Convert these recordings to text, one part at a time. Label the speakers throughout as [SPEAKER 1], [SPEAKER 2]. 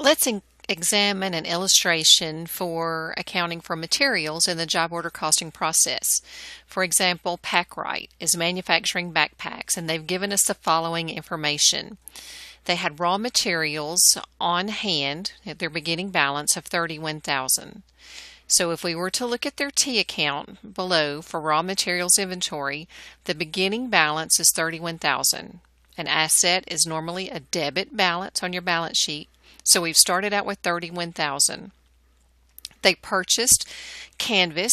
[SPEAKER 1] Let's examine an illustration for accounting for materials in the job order costing process. For example, Packwright is manufacturing backpacks, and they've given us the following information. They had raw materials on hand at their beginning balance of $31,000. So if we were to look at their T account below for raw materials inventory, the beginning balance is $31,000. An asset is normally a debit balance on your balance sheet. So we've started out with $31,000. They purchased canvas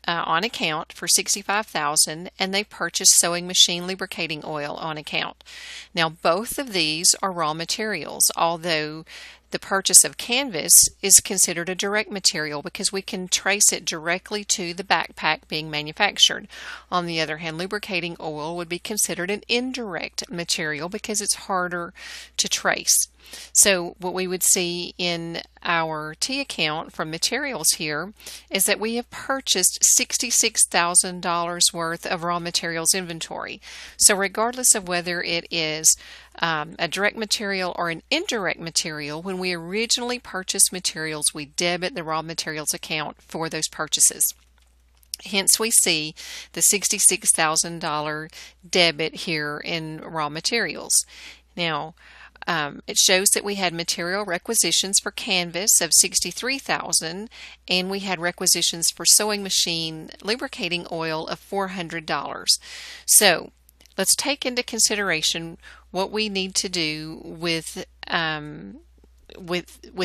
[SPEAKER 1] on account for $65,000, and they purchased sewing machine lubricating oil on account. Now both of these are raw materials, although the purchase of canvas is considered a direct material because we can trace it directly to the backpack being manufactured. On the other hand, lubricating oil would be considered an indirect material because it's harder to trace. So what we would see in our T account from materials here is that we have purchased $66,000 worth of raw materials inventory. So regardless of whether it is a direct material or an indirect material, when we originally purchased materials, we debit the raw materials account for those purchases. Hence, we see the $66,000 debit here in raw materials. Now, it shows that we had material requisitions for canvas of $63,000, and we had requisitions for sewing machine lubricating oil of $400. So let's take into consideration what we need to do with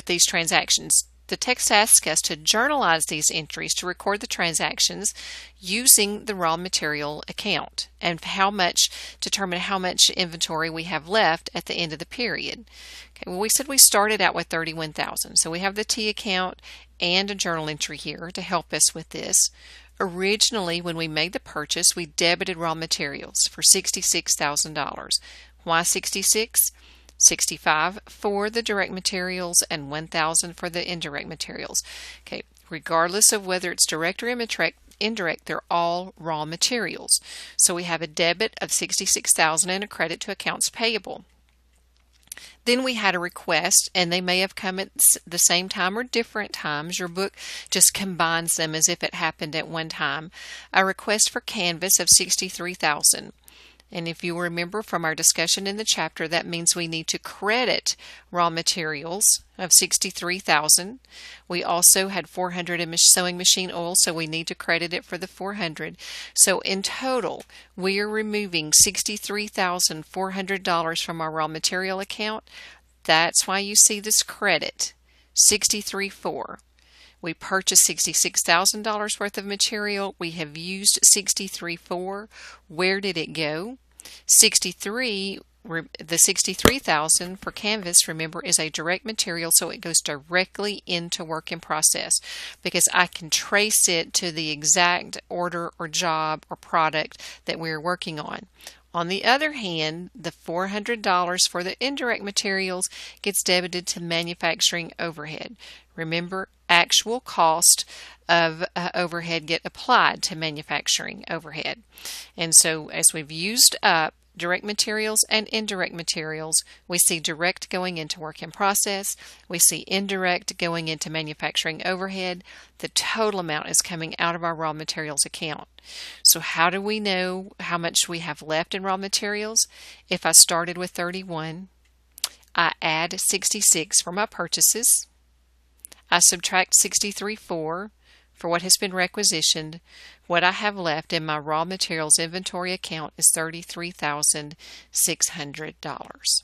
[SPEAKER 1] these transactions. The text asks us to journalize these entries to record the transactions using the raw material account and determine how much inventory we have left at the end of the period. Okay, well, we said we started out with $31,000, so we have the T account and a journal entry here to help us with this. Originally, when we made the purchase, we debited raw materials for $66,000. Why 66? 65 for the direct materials and 1,000 for the indirect materials. Okay, regardless of whether it's direct or indirect, they're all raw materials. So we have a debit of 66,000 and a credit to accounts payable. Then we had a request, and they may have come at the same time or different times. Your book just combines them as if it happened at one time. A request for canvas of $63,000. And if you remember from our discussion in the chapter, that means we need to credit raw materials of $63,000. We also had $400 in sewing machine oil, so we need to credit it for the $400. So in total, we are removing $63,400 from our raw material account. That's why you see this credit, $63,400. We purchased $66,000 worth of material. We have used $63,400. Where did it go? The $63,000 for canvas, remember, is a direct material, so it goes directly into work in process because I can trace it to the exact order or job or product that we're working on. On the other hand, the $400 for the indirect materials gets debited to manufacturing overhead. Remember, actual cost of overhead get applied to manufacturing overhead. And so as we've used up direct materials and indirect materials, we see direct going into work in process. We see indirect going into manufacturing overhead. The total amount is coming out of our raw materials account. So how do we know how much we have left in raw materials? If I started with 31, I add 66 for my purchases. I subtract 63,400 for what has been requisitioned. What I have left in my raw materials inventory account is $33,600.